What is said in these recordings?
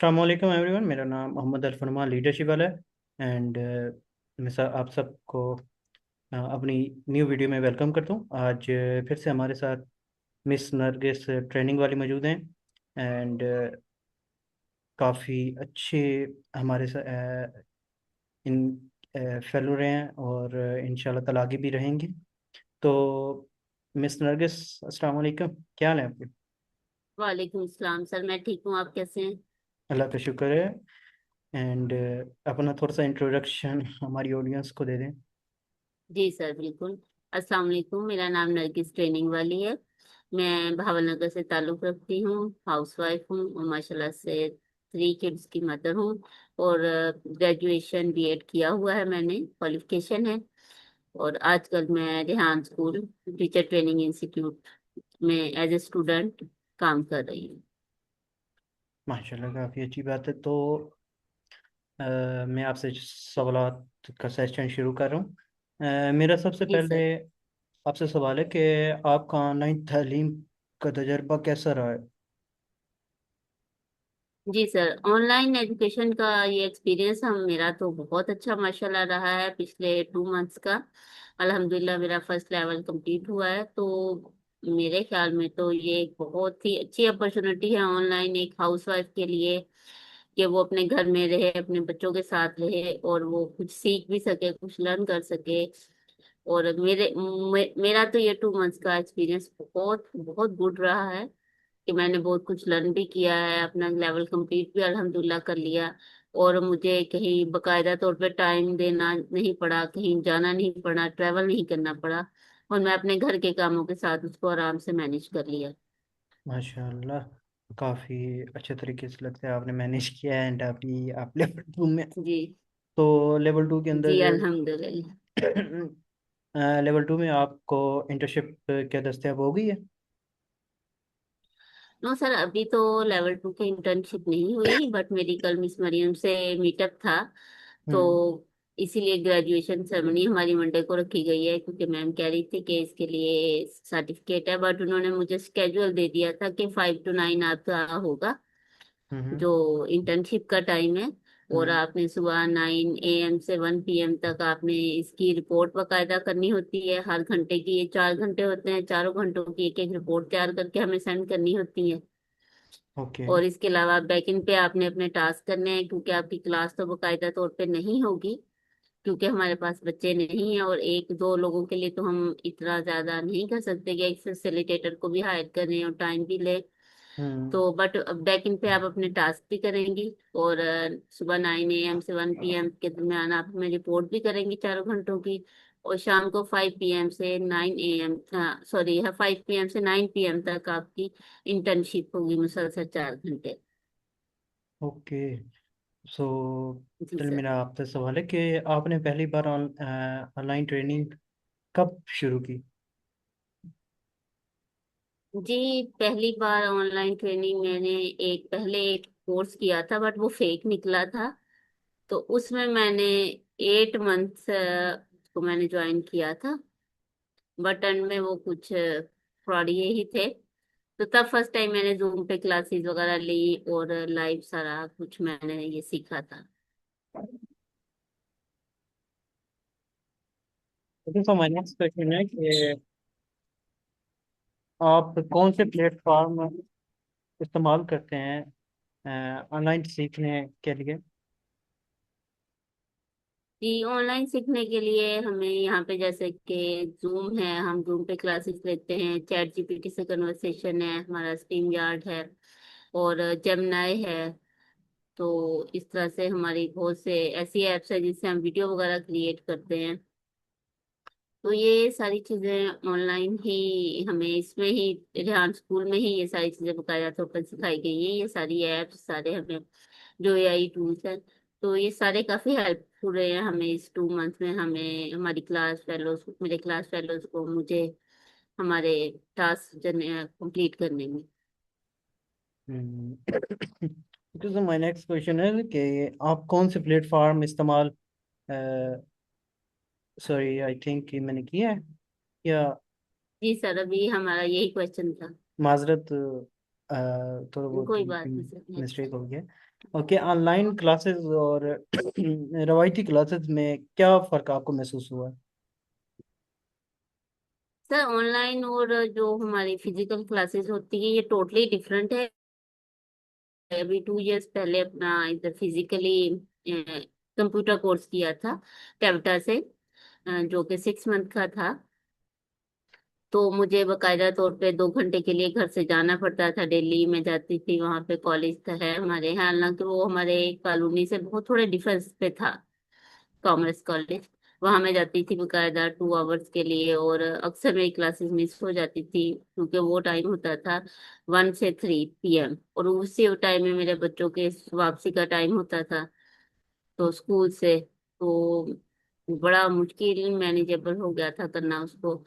अस्सलाम वालेकुम एवरीवन। मेरा नाम मोहम्मद अल लीडरशिप वाला है एंड मैं आप सबको अपनी न्यू वीडियो में वेलकम करता हूँ। आज फिर से हमारे साथ मिस नरगिस ट्रेनिंग वाली मौजूद हैं एंड काफ़ी अच्छे हमारे साथ इन फेलो रहे हैं और इंशाल्लाह ताला आगे भी रहेंगे। तो मिस नरगिस, अस्सलाम वालेकुम, क्या हाल है आपके? वालेकुम सलाम सर। मैं ठीक हूँ, आप कैसे हैं? अल्लाह का शुक्र है। एंड अपना थोड़ा सा इंट्रोडक्शन हमारी ऑडियंस को दे दें। जी सर, बिल्कुल। अस्सलाम वालेकुम, मेरा नाम नरगिस ट्रेनिंग वाली है। मैं भावनगर से ताल्लुक़ रखती हूँ, हाउसवाइफ हूँ और माशाल्लाह से 3 किड्स की मदर हूँ। और ग्रेजुएशन बीएड किया हुआ है, मैंने क्वालिफिकेशन है। और आजकल मैं Rehan school teacher training institute में एज ए स्टूडेंट काम कर रही हूँ। माशाल्लाह, काफ़ी अच्छी बात है। तो मैं आपसे सवालात का सेशन शुरू कर रहा हूँ। मेरा सबसे जी पहले सर। आपसे सवाल है कि आपका ऑनलाइन तालीम का तजर्बा कैसा रहा है? जी सर, ऑनलाइन एजुकेशन का ये एक्सपीरियंस हम मेरा तो बहुत अच्छा माशाल्लाह रहा है पिछले 2 मंथ्स का। अल्हम्दुलिल्लाह मेरा फर्स्ट लेवल कंप्लीट हुआ है। तो मेरे ख्याल में तो ये एक बहुत ही अच्छी अपॉर्चुनिटी है ऑनलाइन एक हाउसवाइफ के लिए, कि वो अपने घर में रहे, अपने बच्चों के साथ रहे और वो कुछ सीख भी सके, कुछ लर्न कर सके। और मेरा तो ये 2 मंथ्स का एक्सपीरियंस बहुत बहुत गुड रहा है, कि मैंने बहुत कुछ लर्न भी किया है, अपना लेवल कंप्लीट भी अल्हम्दुलिल्लाह कर लिया। और मुझे कहीं बकायदा तौर पे टाइम देना नहीं पड़ा, कहीं जाना नहीं पड़ा, ट्रैवल नहीं करना पड़ा। और मैं अपने घर के कामों के साथ उसको आराम से मैनेज कर लिया। माशाल्लाह, काफ़ी अच्छे तरीके से लगता है आपने मैनेज किया है। एंड आप लेवल टू में, जी। तो लेवल टू के जी अंदर अल्हम्दुलिल्लाह। लेवल टू में आपको इंटर्नशिप क्या दस्तयाब हो गई है? नो सर, अभी तो लेवल 2 की इंटर्नशिप नहीं हुई, बट मेरी कल मिस मरियम से मीटअप था। तो हम्म। इसीलिए ग्रेजुएशन सेरेमनी हमारी मंडे को रखी गई है, क्योंकि मैम कह रही थी कि इसके लिए सर्टिफिकेट है, बट उन्होंने मुझे स्केड्यूल दे दिया था कि 5 to 9 आपका होगा हम्म। जो इंटर्नशिप का टाइम है। और हम्म। आपने सुबह 9 AM से 1 PM तक आपने इसकी रिपोर्ट बकायदा करनी होती है। हर घंटे की ये 4 घंटे होते हैं, चारों घंटों की एक एक रिपोर्ट तैयार करके हमें सेंड करनी होती है। ओके। और इसके अलावा बैकएंड पे आपने अपने टास्क करने हैं, क्योंकि आपकी क्लास तो बकायदा तौर पे नहीं होगी, क्योंकि हमारे पास बच्चे नहीं हैं और एक दो लोगों के लिए तो हम इतना ज्यादा नहीं कर सकते कि एक फैसिलिटेटर को भी हायर करें और टाइम भी ले। हम्म। तो बट बैकएंड पे आप अपने टास्क भी करेंगी। और सुबह 9 AM से 1 PM के दरमियान आप हमें रिपोर्ट भी करेंगी चारों घंटों की। और शाम को 5 PM से 9 AM, सॉरी, 5 PM से 9 PM तक आपकी इंटर्नशिप होगी, मुसलसल 4 घंटे। ओके। सो जी चल, सर। मेरा आपसे सवाल है कि आपने पहली बार ऑनलाइन ट्रेनिंग कब शुरू की? जी, पहली बार ऑनलाइन ट्रेनिंग मैंने एक कोर्स किया था, बट वो फेक निकला था। तो उसमें मैंने 8 मंथ्स को मैंने ज्वाइन किया था, बट एंड में वो कुछ फ्रॉड ये ही थे। तो तब फर्स्ट टाइम मैंने जूम पे क्लासेस वगैरह ली और लाइव सारा कुछ मैंने ये सीखा था। Okay, so my next question है कि आप कौन से प्लेटफॉर्म इस्तेमाल करते हैं ऑनलाइन सीखने के लिए? जी, ऑनलाइन सीखने के लिए हमें यहाँ पे जैसे कि जूम है, हम जूम पे क्लासेस लेते हैं। चैट जीपीटी से कन्वर्सेशन है, हमारा स्ट्रीम यार्ड है और जेमिनाई है। तो इस तरह से हमारी बहुत से ऐसी एप्स है जिससे हम वीडियो वगैरह क्रिएट करते हैं। तो ये सारी चीजें ऑनलाइन ही हमें, इसमें ही रेहान स्कूल में ही ये सारी चीजें बकायदा तौर पर सिखाई गई हैं। ये सारी एप्स सारे हमें, जो एआई टूल्स हैं, तो ये सारे काफी हेल्पफुल रहे हैं हमें इस 2 मंथ में। हमें हमारी क्लास फेलोज, मेरे क्लास फेलोज को, मुझे हमारे टास्क कंप्लीट करने में। Okay, so my next question है कि आप कौन से प्लेटफॉर्म इस्तेमाल, सॉरी आई थिंक कि मैंने किया है या जी सर, अभी हमारा यही क्वेश्चन था। माजरत, थोड़ा बहुत कोई बात नहीं सर, नेक्स्ट। मिस्टेक हो गया। ओके, ऑनलाइन क्लासेस और रवायती क्लासेस में क्या फ़र्क आपको महसूस हुआ? सर ऑनलाइन और जो हमारी फिजिकल क्लासेस होती है ये टोटली डिफरेंट है। अभी 2 इयर्स पहले अपना इधर फिजिकली कंप्यूटर कोर्स किया था कैविटा से, जो कि 6 मंथ का था। तो मुझे बकायदा तौर पे 2 घंटे के लिए घर से जाना पड़ता था, दिल्ली में जाती थी, वहां पे कॉलेज था है हमारे यहाँ, हालांकि वो हमारे कॉलोनी से बहुत थोड़े डिफरेंस पे था, कॉमर्स कॉलेज। वहां मैं जाती थी बकायदा 2 आवर्स के लिए, और अक्सर मेरी क्लासेस मिस हो जाती थी क्योंकि वो टाइम होता था 1 से 3 PM, और उसी टाइम में मेरे बच्चों के वापसी का टाइम होता था तो स्कूल से। तो बड़ा मुश्किल मैनेजेबल हो गया था करना उसको।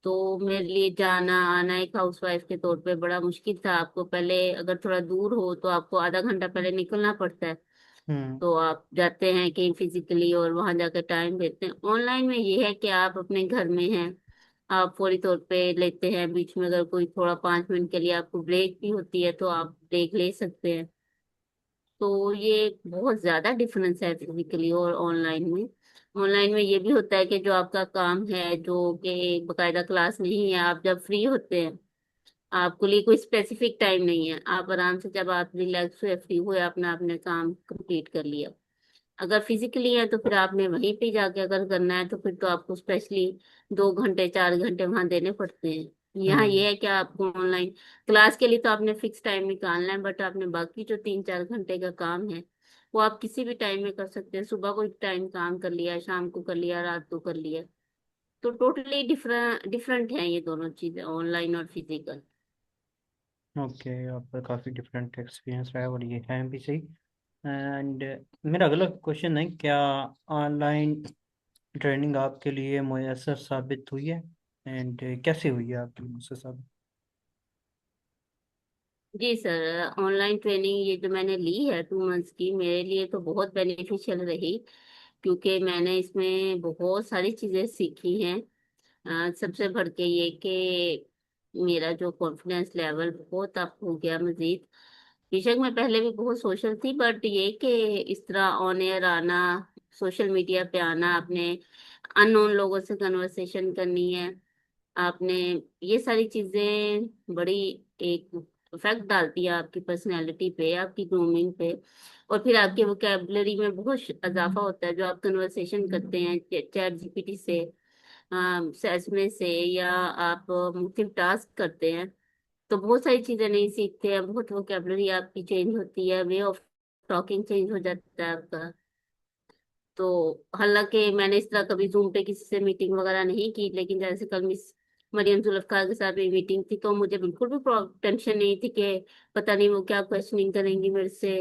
तो मेरे लिए जाना आना एक हाउसवाइफ के तौर पे बड़ा मुश्किल था। आपको पहले अगर थोड़ा दूर हो तो आपको आधा घंटा पहले निकलना पड़ता है, हम्म। तो आप जाते हैं कहीं फिजिकली और वहां जाकर टाइम देते हैं। ऑनलाइन में ये है कि आप अपने घर में हैं, आप फौरी तौर पे लेते हैं, बीच में अगर कोई थोड़ा 5 मिनट के लिए आपको ब्रेक भी होती है तो आप ब्रेक ले सकते हैं। तो ये बहुत ज्यादा डिफरेंस है फिजिकली और ऑनलाइन में। ऑनलाइन में ये भी होता है कि जो आपका काम है, जो कि बकायदा क्लास नहीं है, आप जब फ्री होते हैं, आपके लिए कोई स्पेसिफिक टाइम नहीं है, आप आराम से जब आप रिलैक्स हुए फ्री हुए अपना अपने काम कंप्लीट कर लिया। अगर फिजिकली है तो फिर आपने वहीं पे जाके अगर करना है तो फिर तो आपको स्पेशली 2 घंटे 4 घंटे वहां देने पड़ते हैं। यहाँ हम्म। ये है कि आपको ऑनलाइन क्लास के लिए तो आपने फिक्स टाइम निकालना है, बट आपने बाकी जो 3 4 घंटे का काम है वो आप किसी भी टाइम में कर सकते हैं। सुबह को एक टाइम काम कर लिया, शाम को कर लिया, रात को कर लिया। तो टोटली डिफरेंट डिफरेंट है ये दोनों चीजें, ऑनलाइन और फिजिकल। ओके, आपका काफ़ी डिफरेंट एक्सपीरियंस रहा है और ये है भी सही। एंड मेरा अगला क्वेश्चन है, क्या ऑनलाइन ट्रेनिंग आपके लिए मुयसर साबित हुई है? एंड कैसे हुई है आपके लिए मुयसर साबित? जी सर, ऑनलाइन ट्रेनिंग ये जो मैंने ली है 2 मंथ्स की, मेरे लिए तो बहुत बेनिफिशियल रही, क्योंकि मैंने इसमें बहुत सारी चीजें सीखी हैं। सबसे बढ़ के ये कि मेरा जो कॉन्फिडेंस लेवल बहुत अप हो गया मजीद। बेशक मैं पहले भी बहुत सोशल थी, बट ये कि इस तरह ऑन एयर आना, सोशल मीडिया पे आना, अपने अननोन लोगों से कन्वर्सेशन करनी है आपने, ये सारी चीजें बड़ी एक इफेक्ट डालती है आपकी पर्सनैलिटी पे, आपकी ग्रूमिंग पे। और फिर आपके वोकेबलरी में बहुत इजाफा होता है, जो आप कन्वर्सेशन करते हैं चैट जीपीटी से, सेस्मे से, या आप मुख्तलिफ टास्क करते हैं, तो बहुत सारी चीजें नहीं सीखते हैं, बहुत वोकेबलरी आपकी चेंज होती है, वे ऑफ टॉकिंग चेंज हो जाता है आपका। तो हालांकि मैंने इस तरह कभी जूम पे किसी से मीटिंग वगैरह नहीं की, लेकिन जैसे कल मिस मरियम जुल्फकार के साथ मेरी मीटिंग थी तो मुझे बिल्कुल भी टेंशन नहीं थी कि पता नहीं वो क्या क्वेश्चनिंग करेंगी मेरे से,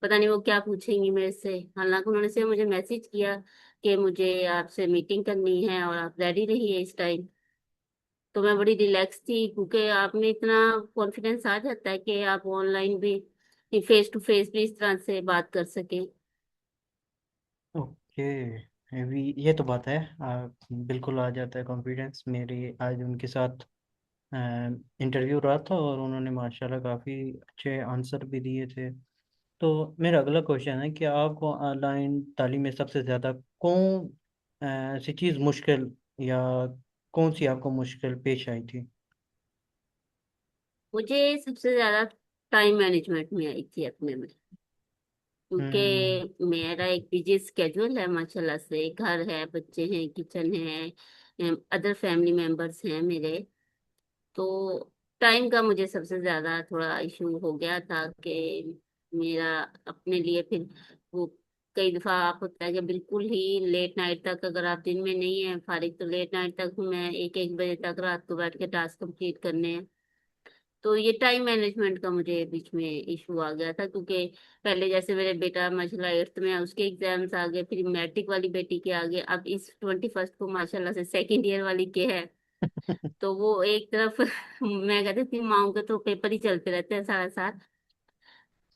पता नहीं वो क्या पूछेंगी मेरे से। हालांकि उन्होंने सिर्फ मुझे मैसेज किया कि मुझे आपसे मीटिंग करनी है और आप रेडी रहिए इस टाइम। तो मैं बड़ी रिलैक्स थी, क्योंकि आप में इतना कॉन्फिडेंस आ जाता है कि आप ऑनलाइन भी फेस टू फेस भी इस तरह से बात कर सकें। ओके, अभी ये तो बात है। बिल्कुल आ जाता है कॉन्फिडेंस। मेरे आज उनके साथ इंटरव्यू रहा था और उन्होंने माशाल्लाह काफ़ी अच्छे आंसर भी दिए थे। तो मेरा अगला क्वेश्चन है कि आपको ऑनलाइन तालीम में सबसे ज़्यादा कौन सी चीज़ मुश्किल, या कौन सी आपको मुश्किल पेश आई थी? मुझे सबसे ज्यादा टाइम मैनेजमेंट में आई थी अपने में, हम्म। क्योंकि मेरा एक बिजी स्केड्यूल है माशाल्लाह से, घर है, बच्चे हैं, किचन है, अदर फैमिली मेंबर्स हैं मेरे। तो टाइम का मुझे सबसे ज्यादा थोड़ा इशू हो गया था कि मेरा अपने लिए फिर वो, कई दफा आप होता है कि बिल्कुल ही लेट नाइट तक, अगर आप दिन में नहीं है फारिग तो लेट नाइट तक मैं 1 1 बजे तक रात को बैठ के टास्क कंप्लीट करने हैं। तो ये टाइम मैनेजमेंट का मुझे बीच में इशू आ गया था, क्योंकि पहले जैसे मेरे बेटा माशाल्लाह 8th में है, उसके एग्जाम्स आ गए, फिर मैट्रिक वाली बेटी के आ गए, अब इस 21st को माशाल्लाह से सेकेंड ईयर वाली के है। तो वो एक तरफ मैं कहती थी माओ के तो पेपर ही चलते रहते हैं सारा साल।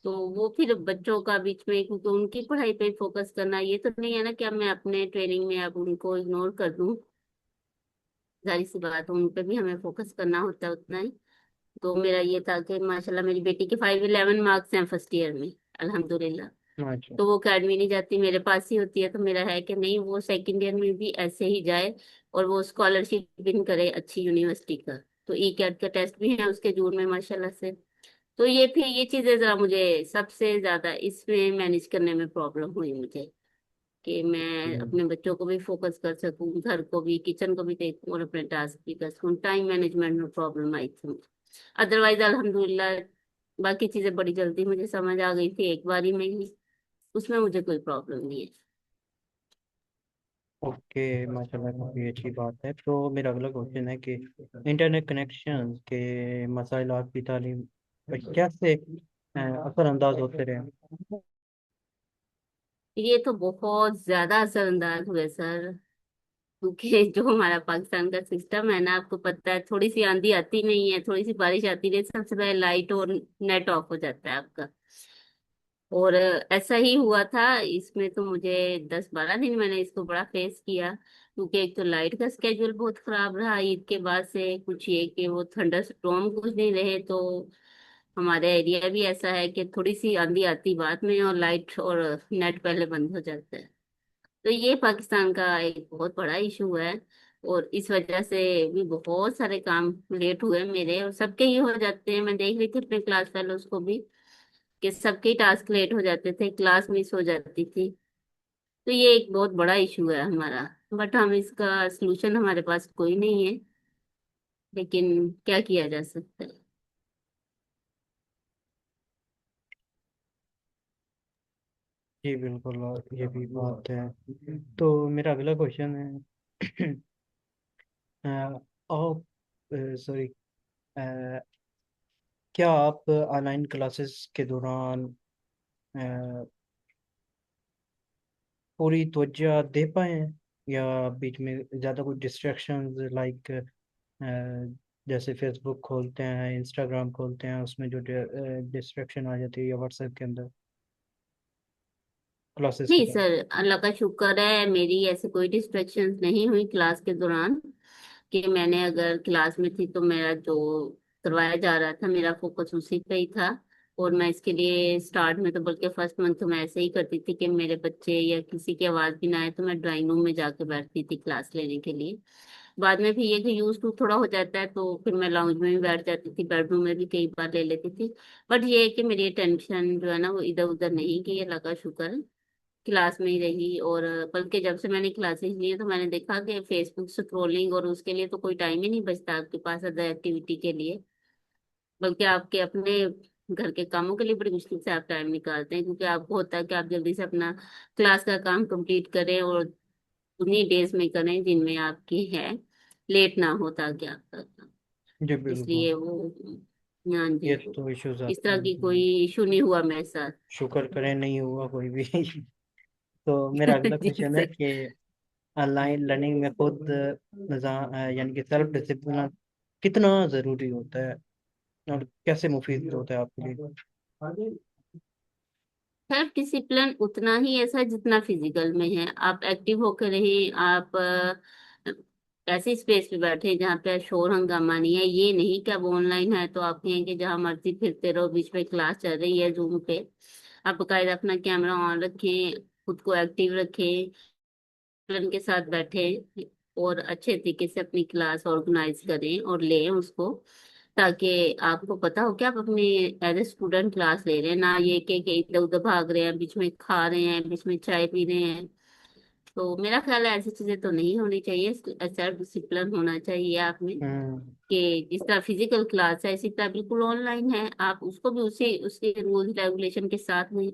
तो वो फिर बच्चों का बीच में, क्योंकि उनकी पढ़ाई पे फोकस करना, ये तो नहीं है ना कि अब मैं अपने ट्रेनिंग में अब उनको इग्नोर कर दूं, जाहिर सी बात है उन पे भी हमें फोकस करना होता है उतना ही। तो मेरा ये था कि माशाल्लाह मेरी बेटी के 511 मार्क्स हैं फर्स्ट ईयर में, अल्हम्दुलिल्लाह। अच्छा। तो वो अकेडमी नहीं जाती, मेरे पास ही होती है। तो मेरा है कि नहीं, वो सेकंड ईयर में भी ऐसे ही जाए और वो स्कॉलरशिप विन करे अच्छी यूनिवर्सिटी का। तो ई कैट का टेस्ट भी है उसके जून में माशाल्लाह से। तो ये फिर ये चीजें जरा मुझे सबसे ज्यादा इसमें मैनेज करने में प्रॉब्लम हुई मुझे, कि मैं अपने बच्चों को भी फोकस कर सकूं, घर को भी, किचन को भी देखूं और अपने टास्क भी कर सकूं। टाइम मैनेजमेंट में प्रॉब्लम आई थी मुझे। अदरवाइज अल्हम्दुलिल्लाह बाकी चीजें बड़ी जल्दी मुझे समझ आ गई थी एक बारी में ही, उसमें मुझे कोई प्रॉब्लम नहीं है। ओके, माशाल्लाह काफ़ी अच्छी बात है। तो मेरा अगला क्वेश्चन है कि इंटरनेट कनेक्शन के मसाइल आपकी तालीम पर कैसे असरअंदाज होते रहे? ये तो बहुत ज्यादा असरअंदाज हुए सर, क्योंकि जो हमारा पाकिस्तान का सिस्टम है ना, आपको पता है, थोड़ी सी आंधी आती नहीं है, थोड़ी सी बारिश आती नहीं है, सबसे पहले लाइट और नेट ऑफ हो जाता है आपका। और ऐसा ही हुआ था इसमें। तो मुझे 10-12 दिन मैंने इसको बड़ा फेस किया, क्योंकि एक तो लाइट का स्केड्यूल बहुत खराब रहा ईद के बाद से। कुछ ये कि वो थंडर स्टॉर्म कुछ नहीं रहे, तो हमारे एरिया भी ऐसा है कि थोड़ी सी आंधी आती बाद में और लाइट और नेट पहले बंद हो जाता है। तो ये पाकिस्तान का एक बहुत बड़ा इशू है। और इस वजह से भी बहुत सारे काम लेट हुए मेरे, और सबके ही हो जाते हैं। मैं देख रही थी अपने क्लास फेलोज को भी, कि सबके टास्क लेट हो जाते थे, क्लास मिस हो जाती थी। तो ये एक बहुत बड़ा इशू है हमारा। बट हम इसका सलूशन हमारे पास कोई नहीं है, लेकिन क्या किया जा सकता है। जी बिल्कुल, और ये भी बात है। तो मेरा अगला क्वेश्चन है आप सॉरी, क्या आप ऑनलाइन क्लासेस के दौरान अ, पूरी तवज्जो दे पाए हैं, या बीच में ज़्यादा कुछ डिस्ट्रैक्शंस लाइक जैसे फेसबुक खोलते हैं, इंस्टाग्राम खोलते हैं, उसमें जो डिस्ट्रैक्शन आ जाती है, या व्हाट्सएप के अंदर क्लासेस के नहीं टाइम? सर, अल्लाह का शुक्र है, मेरी ऐसे कोई डिस्ट्रैक्शंस नहीं हुई क्लास के दौरान। कि मैंने अगर क्लास में थी तो मेरा जो करवाया जा रहा था मेरा फोकस उसी पे ही था। और मैं इसके लिए स्टार्ट में तो, बल्कि फर्स्ट मंथ तो मैं ऐसे ही करती थी कि मेरे बच्चे या किसी की आवाज भी ना आए तो मैं ड्राइंग रूम में जाके बैठती थी क्लास लेने के लिए। बाद में भी ये कि यूज टू थोड़ा हो जाता है, तो फिर मैं लाउंज में भी बैठ जाती थी, बेडरूम में भी कई बार ले लेती थी। बट ये है कि मेरी टेंशन जो है ना वो इधर उधर नहीं, कि ये लगा शुक्र है क्लास में ही रही। और बल्कि जब से मैंने क्लासेस ली है तो मैंने देखा कि फेसबुक स्क्रॉलिंग और उसके लिए तो कोई टाइम ही नहीं बचता आपके पास अदर एक्टिविटी के लिए। बल्कि आपके अपने घर के कामों के लिए बड़ी मुश्किल से आप टाइम निकालते हैं, क्योंकि आपको होता है कि आप जल्दी से अपना क्लास का काम कंप्लीट करें और उन्हीं डेज में करें जिनमें आपकी है, लेट ना हो ताकि आपका काम। जी बिल्कुल। इसलिए वो, हाँ ये जी, तो इश्यूज इस आते तरह हैं। की कोई इशू नहीं हुआ मेरे साथ। शुक्र करें नहीं हुआ कोई भी। तो मेरा अगला जी क्वेश्चन है सर। कि ऑनलाइन लर्निंग में खुद निज़ाम यानी कि सेल्फ डिसिप्लिन कितना ज़रूरी होता है, और कैसे मुफीद होता है आपके लिए? सेल्फ डिसिप्लिन उतना ही ऐसा है जितना फिजिकल में है। आप एक्टिव होकर रहें, आप ऐसी स्पेस पे बैठे जहाँ पे शोर हंगामा नहीं है। ये नहीं कि अब ऑनलाइन है तो आप कहें कि जहाँ मर्जी फिरते रहो, बीच में क्लास चल रही है जूम पे, आप बाकायदा अपना कैमरा ऑन रखें, खुद को एक्टिव रखें, प्लान के साथ बैठे और अच्छे तरीके से अपनी क्लास ऑर्गेनाइज करें और लें उसको, ताकि आपको पता हो कि आप अपनी एज ए स्टूडेंट क्लास ले रहे हैं, ना ये कि इधर उधर भाग रहे हैं, बीच में खा रहे हैं, बीच में चाय पी रहे हैं। तो मेरा ख्याल है ऐसी चीजें तो नहीं होनी चाहिए। सेल्फ डिसिप्लिन होना चाहिए आप में, हम्म। कि जिस तरह फिजिकल क्लास है इसी तरह बिल्कुल ऑनलाइन है, आप उसको भी उसी उसके रूल्स रेगुलेशन के साथ में,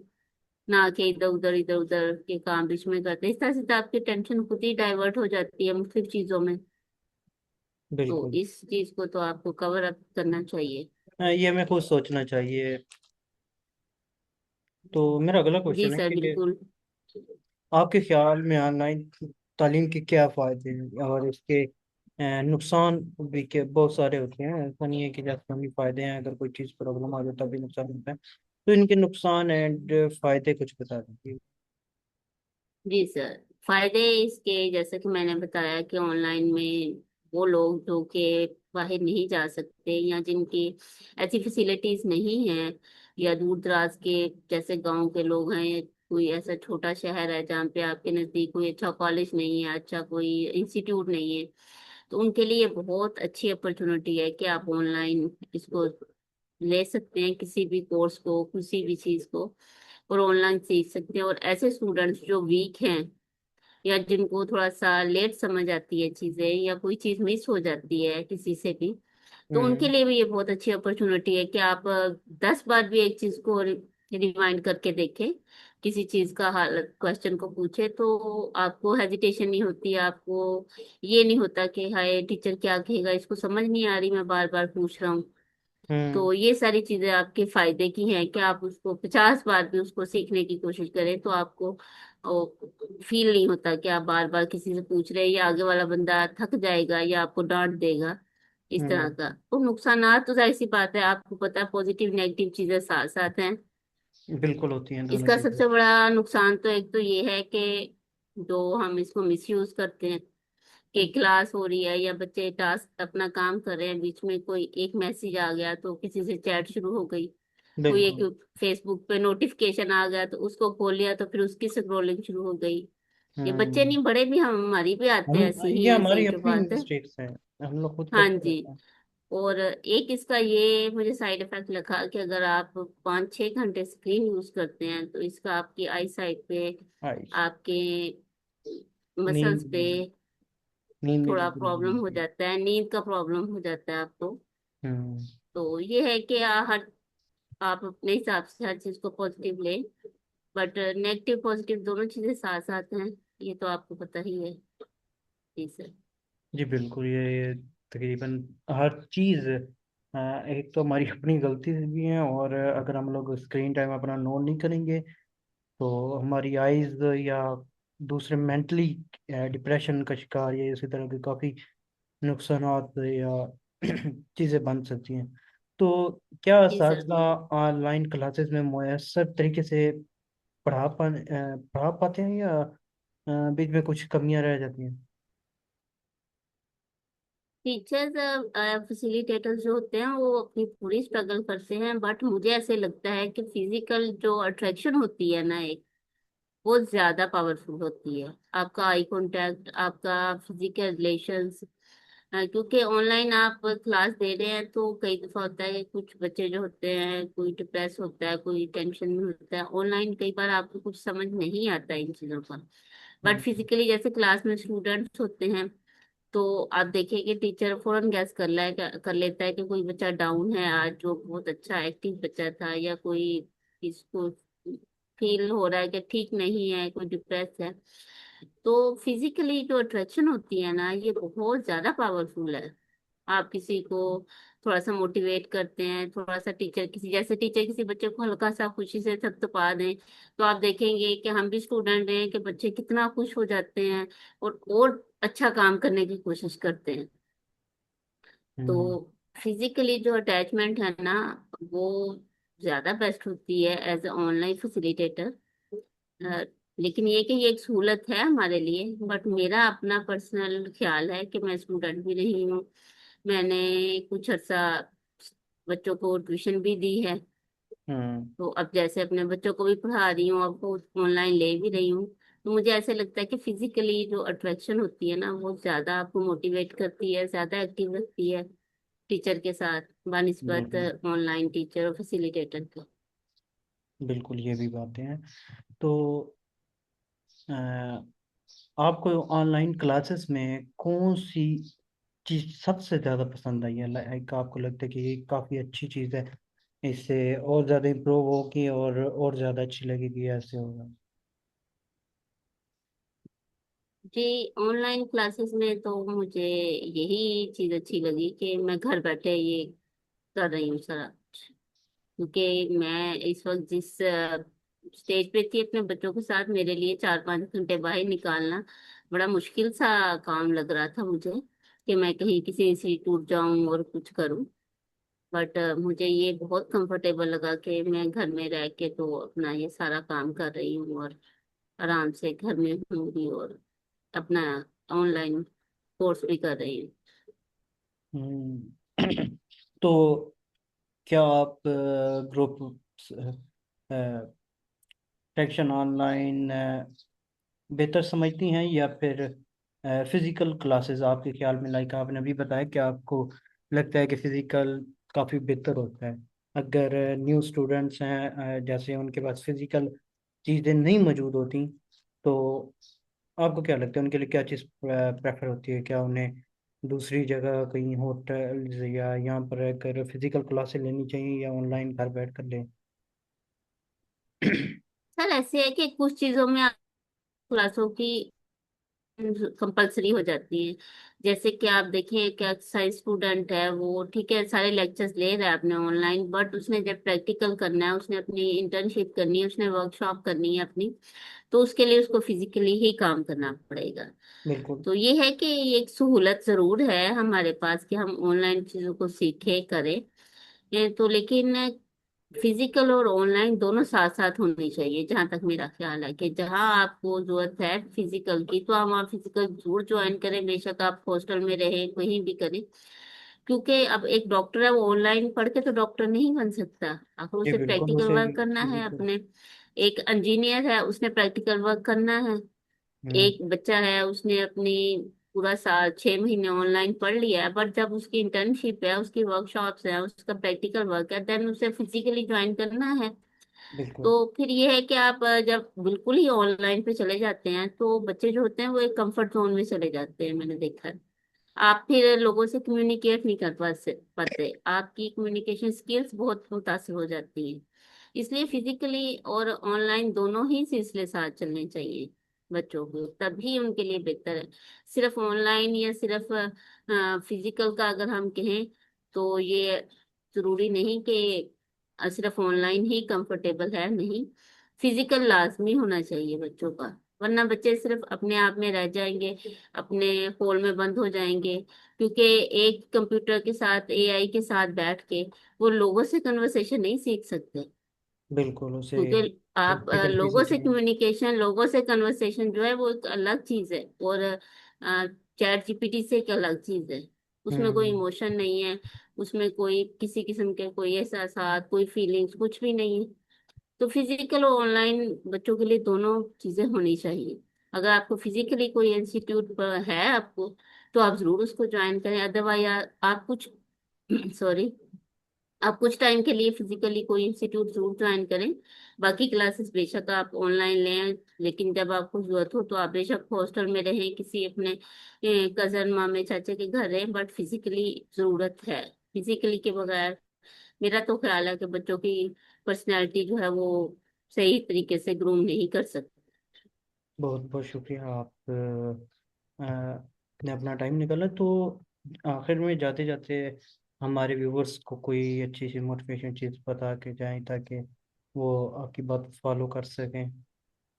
ना कि इधर उधर के काम बीच में करते हैं। इस तरह से तो आपकी टेंशन खुद ही डाइवर्ट हो जाती है मुख्तलिफ चीजों में। तो बिल्कुल। इस चीज को तो आपको कवर अप करना चाहिए। ये मैं खुद सोचना चाहिए। तो मेरा अगला जी क्वेश्चन है सर कि बिल्कुल। आपके ख्याल में ऑनलाइन तालीम के क्या फ़ायदे हैं, और इसके नुकसान भी के बहुत सारे होते हैं। ऐसा नहीं है कि जैसे हम फ़ायदे हैं, अगर कोई चीज़ प्रॉब्लम आ जाए तभी नुकसान होता है। तो इनके नुकसान एंड फ़ायदे कुछ बता दीजिए। जी सर, फायदे इसके जैसे कि मैंने बताया कि ऑनलाइन में वो लोग जो कि बाहर नहीं जा सकते या जिनकी ऐसी फैसिलिटीज नहीं है, या दूर दराज के जैसे गांव के लोग हैं, या कोई ऐसा छोटा शहर है जहाँ पे आपके नजदीक कोई अच्छा कॉलेज नहीं है, अच्छा कोई इंस्टीट्यूट नहीं है, तो उनके लिए बहुत अच्छी अपॉर्चुनिटी है कि आप ऑनलाइन इसको ले सकते हैं, किसी भी कोर्स को, किसी भी चीज को, और ऑनलाइन सीख सकते हैं। और ऐसे स्टूडेंट्स जो वीक हैं या जिनको थोड़ा सा लेट समझ आती है चीजें, या कोई चीज मिस हो जाती है किसी से भी, तो उनके हम्म। लिए भी ये बहुत अच्छी अपॉर्चुनिटी है कि आप 10 बार भी एक चीज को रिमाइंड करके देखें, किसी चीज का हाल क्वेश्चन को पूछे, तो आपको हेजिटेशन नहीं होती, आपको ये नहीं होता कि हाय टीचर क्या कहेगा, इसको समझ नहीं आ रही, मैं बार बार पूछ रहा हूँ। हम्म। तो ये सारी चीजें आपके फायदे की हैं कि आप उसको 50 बार भी उसको सीखने की कोशिश करें, तो आपको फील नहीं होता कि आप बार बार किसी से पूछ रहे हैं, या आगे वाला बंदा थक जाएगा या आपको डांट देगा, इस तरह हम्म। का। तो नुकसानात तो जाहिर सी बात है, आपको पता है, पॉजिटिव नेगेटिव चीजें साथ साथ हैं। बिल्कुल होती हैं दोनों इसका चीजें। सबसे बड़ा नुकसान तो एक तो ये है कि जो हम इसको मिसयूज करते हैं, कि क्लास हो रही है या बच्चे टास्क अपना काम कर रहे हैं, बीच में कोई एक मैसेज आ गया तो किसी से चैट शुरू हो गई, कोई एक बिल्कुल। फेसबुक पे नोटिफिकेशन आ गया तो उसको खोल लिया, तो फिर उसकी स्क्रोलिंग शुरू हो गई। ये बच्चे हम्म। नहीं, बड़े भी, हम हमारी भी आते हम हैं ऐसी ही ये हैं, हमारी सही तो अपनी बात है। मिस्टेक्स हैं, हम लोग खुद हाँ करते जी। रहते हैं। और एक इसका ये मुझे साइड इफेक्ट लगा कि अगर आप 5-6 घंटे स्क्रीन यूज करते हैं तो इसका आपकी आई साइट पे, आइस। आपके नींद मसल्स पे नींद में थोड़ा बिल्कुल नहीं प्रॉब्लम हो मिलती। जाता है, नींद का प्रॉब्लम हो जाता है आपको। हम्म। तो ये है कि हर आप अपने हिसाब से हर चीज को पॉजिटिव लें, बट नेगेटिव पॉजिटिव दोनों चीजें साथ साथ हैं, ये तो आपको पता ही है। जी सर। जी बिल्कुल, ये तकरीबन हर चीज़ एक तो हमारी अपनी गलती से भी है, और अगर हम लोग स्क्रीन टाइम अपना नोट नहीं करेंगे तो हमारी आइज़ या दूसरे मेंटली डिप्रेशन का शिकार या इसी तरह के काफ़ी नुकसानात या चीज़ें बन सकती हैं। तो क्या जी सर। इस्ताद ऑनलाइन क्लासेस में मुयसर तरीके से पढ़ा पाते हैं, या बीच में कुछ कमियां रह जाती हैं? टीचर्स फैसिलिटेटर्स जो होते हैं वो अपनी पूरी स्ट्रगल करते हैं, बट मुझे ऐसे लगता है कि फिजिकल जो अट्रैक्शन होती है ना एक, वो ज्यादा पावरफुल होती है। आपका आई कांटेक्ट, आपका फिजिकल रिलेशंस। क्योंकि ऑनलाइन आप क्लास दे रहे हैं तो कई दफा होता है कि कुछ बच्चे जो होते हैं, कोई डिप्रेस होता है, कोई टेंशन में होता है, ऑनलाइन कई बार आपको कुछ समझ नहीं आता इन चीजों का। But hmm. फिजिकली जैसे क्लास में स्टूडेंट्स होते हैं, तो आप देखिए कि टीचर फौरन गैस कर लेता है कि कोई बच्चा डाउन है आज, जो बहुत अच्छा एक्टिव बच्चा था, या कोई इसको फील हो रहा है कि ठीक नहीं है, कोई डिप्रेस है। तो फिजिकली जो अट्रैक्शन होती है ना, ये बहुत ज्यादा पावरफुल है। आप किसी को थोड़ा सा मोटिवेट करते हैं, थोड़ा सा टीचर किसी, जैसे टीचर किसी बच्चे को हल्का सा खुशी से थपथपा दें, तो आप देखेंगे कि हम भी स्टूडेंट हैं कि बच्चे कितना खुश हो जाते हैं और अच्छा काम करने की कोशिश करते हैं। हम्म। तो फिजिकली जो अटैचमेंट है ना, वो ज्यादा बेस्ट होती है एज ए ऑनलाइन फैसिलिटेटर। लेकिन ये कि ये एक सहूलत है हमारे लिए, बट मेरा अपना पर्सनल ख्याल है कि मैं स्टूडेंट भी रही हूँ, मैंने कुछ अर्सा बच्चों को ट्यूशन भी दी है, हम्म। तो अब जैसे अपने बच्चों को भी पढ़ा रही हूँ, अब ऑनलाइन ले भी रही हूँ। तो मुझे ऐसे लगता है कि फिजिकली जो अट्रैक्शन होती है ना, वो ज्यादा आपको मोटिवेट करती है, ज्यादा एक्टिव रखती है टीचर के साथ बानिस्बत बिल्कुल। ऑनलाइन टीचर और फैसिलिटेटर के। बिल्कुल ये भी बातें हैं। तो अ, आपको ऑनलाइन क्लासेस में कौन सी चीज़ सबसे ज़्यादा पसंद आई है? लाइक आपको लगता है कि ये काफ़ी अच्छी चीज़ है, इससे और ज़्यादा इम्प्रूव होगी और ज़्यादा अच्छी लगेगी, ऐसे होगा? जी, ऑनलाइन क्लासेस में तो मुझे यही चीज अच्छी लगी कि मैं घर बैठे ये कर रही हूँ सारा कुछ। क्योंकि मैं इस वक्त जिस स्टेज पे थी अपने बच्चों के साथ, मेरे लिए 4-5 घंटे बाहर निकालना बड़ा मुश्किल सा काम लग रहा था मुझे, कि मैं कहीं किसी इंस्टीट्यूट जाऊं और कुछ करूं। बट मुझे ये बहुत कंफर्टेबल लगा कि मैं घर में रह के तो अपना ये सारा काम कर रही हूँ, और आराम से घर में हूँ भी, और अपना ऑनलाइन कोर्स भी कर रही हूँ। हम्म। तो क्या आप ग्रुप सेक्शन ऑनलाइन बेहतर समझती हैं, या फिर फिज़िकल क्लासेस आपके ख्याल में? लाइक आपने अभी बताया कि आपको लगता है कि फ़िज़िकल काफ़ी बेहतर होता है। अगर न्यू स्टूडेंट्स हैं, जैसे उनके पास फ़िज़िकल चीज़ें नहीं मौजूद होती, तो आपको क्या लगता है उनके लिए क्या चीज़ प्रेफर होती है? क्या उन्हें दूसरी जगह कहीं होटल या यहाँ पर रहकर फिज़िकल क्लासेस लेनी चाहिए, या ऑनलाइन घर बैठ कर लें? सर ऐसे है कि कुछ चीजों में क्लासों की कंपलसरी हो जाती है। जैसे कि आप देखें कि साइंस स्टूडेंट है, वो ठीक है सारे लेक्चर्स ले रहा है अपने ऑनलाइन, बट उसने जब प्रैक्टिकल करना है, उसने अपनी इंटर्नशिप करनी है, उसने वर्कशॉप करनी है अपनी, तो उसके लिए उसको फिजिकली ही काम करना पड़ेगा। बिल्कुल। तो ये है कि ये एक सहूलत जरूर है हमारे पास कि हम ऑनलाइन चीजों को सीखे करें। तो लेकिन फिजिकल और ऑनलाइन दोनों साथ साथ होनी चाहिए, जहां तक मेरा ख्याल है कि जहां आपको जरूरत है फिजिकल की तो हम आप फिजिकल जरूर ज्वाइन करें, बेशक आप हॉस्टल में रहे कहीं भी करें। क्योंकि अब एक डॉक्टर है, वो ऑनलाइन पढ़ के तो डॉक्टर नहीं बन सकता, आखिर जी उसे बिल्कुल, प्रैक्टिकल उसे वर्क करना है फिजिकल। अपने। एक इंजीनियर है, उसने प्रैक्टिकल वर्क करना है। हम्म। एक बच्चा है, उसने अपनी पूरा साल 6 महीने ऑनलाइन पढ़ लिया है, बट जब उसकी इंटर्नशिप है, उसकी वर्कशॉप्स है, उसका प्रैक्टिकल वर्क है, देन उसे फिजिकली ज्वाइन करना है। बिल्कुल। तो फिर ये है कि आप जब बिल्कुल ही ऑनलाइन पे चले जाते हैं तो बच्चे जो होते हैं वो एक कंफर्ट जोन में चले जाते हैं, मैंने देखा है। आप फिर लोगों से कम्युनिकेट नहीं कर पाते, आपकी कम्युनिकेशन स्किल्स बहुत मुतासिर हो जाती हैं। इसलिए फिजिकली और ऑनलाइन दोनों ही सिलसिले साथ चलने चाहिए बच्चों को, तभी उनके लिए बेहतर है। सिर्फ ऑनलाइन या सिर्फ फिजिकल का अगर हम कहें तो ये जरूरी नहीं कि सिर्फ ऑनलाइन ही कंफर्टेबल है, नहीं, फिजिकल लाजमी होना चाहिए बच्चों का। वरना बच्चे सिर्फ अपने आप में रह जाएंगे, अपने होल में बंद हो जाएंगे। क्योंकि एक कंप्यूटर के साथ, एआई के साथ बैठ के वो लोगों से कन्वर्सेशन नहीं सीख सकते। बिल्कुल, उसे क्योंकि आप प्रैक्टिकल चीज़ें लोगों से चाहिए। कम्युनिकेशन, लोगों से कन्वर्सेशन जो है वो एक अलग चीज है, और चैट जीपीटी से एक अलग चीज है। उसमें कोई हम्म। इमोशन नहीं है, उसमें कोई किसी किस्म के कोई एहसास, कोई फीलिंग्स कुछ भी नहीं है। तो फिजिकल और ऑनलाइन बच्चों के लिए दोनों चीजें होनी चाहिए। अगर आपको फिजिकली कोई इंस्टीट्यूट पर है आपको, तो आप जरूर उसको ज्वाइन करें, अदरवाइज आप कुछ सॉरी, आप कुछ टाइम के लिए फिजिकली कोई इंस्टीट्यूट जरूर ज्वाइन करें। बाकी क्लासेस बेशक आप ऑनलाइन लें, लेकिन जब आपको जरूरत हो तो आप बेशक हॉस्टल में रहें, किसी अपने कजन मामे चाचे के घर रहें, बट फिजिकली जरूरत है। फिजिकली के बगैर मेरा तो ख्याल है कि बच्चों की पर्सनैलिटी जो है वो सही तरीके से ग्रूम नहीं कर सकते। बहुत बहुत शुक्रिया, आप ने अपना टाइम निकाला। तो आखिर में जाते जाते हमारे व्यूवर्स को कोई अच्छी सी मोटिवेशन चीज़ बता के जाएं, ताकि वो आपकी बात फॉलो कर सकें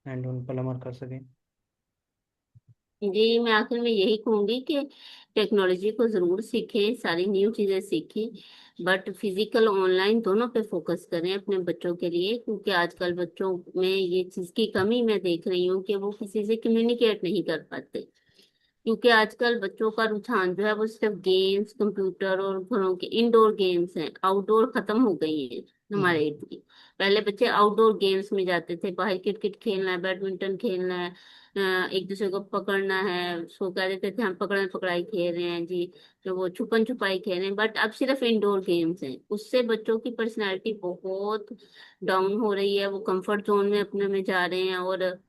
एंड उन पर अमल कर सकें। जी मैं आखिर में यही कहूंगी कि टेक्नोलॉजी को जरूर सीखें, सारी न्यू चीजें सीखें, बट फिजिकल ऑनलाइन दोनों पे फोकस करें अपने बच्चों के लिए। क्योंकि आजकल बच्चों में ये चीज की कमी मैं देख रही हूँ कि वो किसी से कम्युनिकेट नहीं कर पाते। क्योंकि आजकल बच्चों का रुझान जो है वो सिर्फ गेम्स, कंप्यूटर और घरों के इंडोर गेम्स हैं, आउटडोर खत्म हो गई हैं हमारे जी। इर्द गिर्द। पहले बच्चे आउटडोर गेम्स में जाते थे, बाहर क्रिकेट खेलना है, बैडमिंटन खेलना है, एक दूसरे को पकड़ना है, उसको कह देते थे हम पकड़न पकड़ाई खेल रहे हैं जी, जो वो छुपन छुपाई खेल रहे हैं। बट अब सिर्फ इंडोर गेम्स हैं, उससे बच्चों की पर्सनैलिटी बहुत डाउन हो रही है, वो कंफर्ट जोन में अपने में जा रहे हैं, और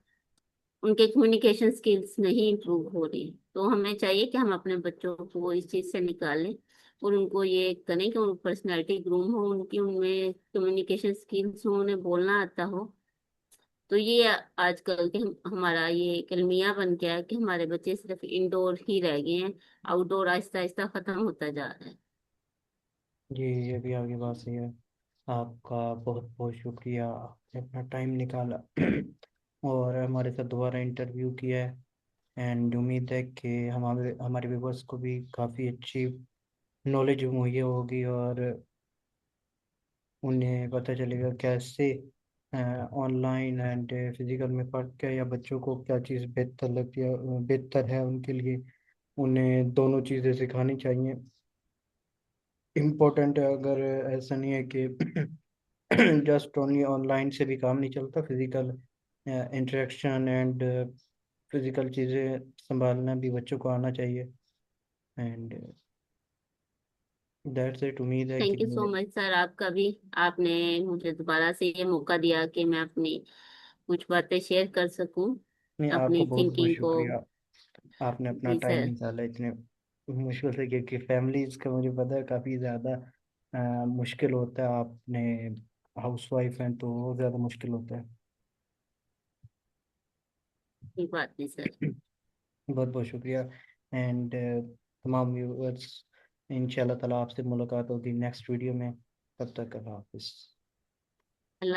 उनके कम्युनिकेशन स्किल्स नहीं इम्प्रूव हो रही। तो हमें चाहिए कि हम अपने बच्चों को इस चीज से निकालें और उनको ये करें कि उनकी पर्सनैलिटी ग्रूम हो, उनकी उनमें कम्युनिकेशन स्किल्स हो, उन्हें बोलना आता हो। तो ये आजकल के हमारा ये एक अलमिया बन गया है कि हमारे बच्चे सिर्फ इंडोर ही रह गए हैं, आउटडोर आहिस्ता आहिस्ता खत्म होता जा रहा है। जी, ये भी आपकी बात सही है। आपका बहुत बहुत शुक्रिया, आपने अपना टाइम निकाला और हमारे साथ दोबारा इंटरव्यू किया है। एंड उम्मीद है कि हमारे हमारे व्यूवर्स को भी काफ़ी अच्छी नॉलेज मुहैया होगी, और उन्हें पता चलेगा कैसे ऑनलाइन एंड फिजिकल में फ़र्क क्या है, या बच्चों को क्या चीज़ बेहतर लगती है, बेहतर है उनके लिए। उन्हें दोनों चीज़ें सिखानी चाहिए। इम्पोर्टेंट है, अगर ऐसा नहीं है कि जस्ट ओनली ऑनलाइन से भी काम नहीं चलता, फिजिकल इंटरेक्शन एंड फिजिकल चीज़ें संभालना भी बच्चों को आना चाहिए। And that's it. उम्मीद है कि thank you so much sir, आपका भी। आपने मुझे दोबारा से ये मौका दिया कि मैं अपनी कुछ बातें शेयर कर सकूं, नहीं, आपको अपनी बहुत बहुत थिंकिंग को। शुक्रिया। आपने अपना जी टाइम सर। निकाला इतने मुश्किल से, क्योंकि फैमिलीज का मुझे पता है काफ़ी ज़्यादा मुश्किल होता है। आपने हाउस वाइफ हैं तो वो ज़्यादा मुश्किल होता है। कोई बात नहीं सर। बहुत बहुत शुक्रिया। एंड तमाम व्यूअर्स, इंशाल्लाह ताला आपसे मुलाकात होगी नेक्स्ट वीडियो में। तब तक अल्लाह हाफिज़।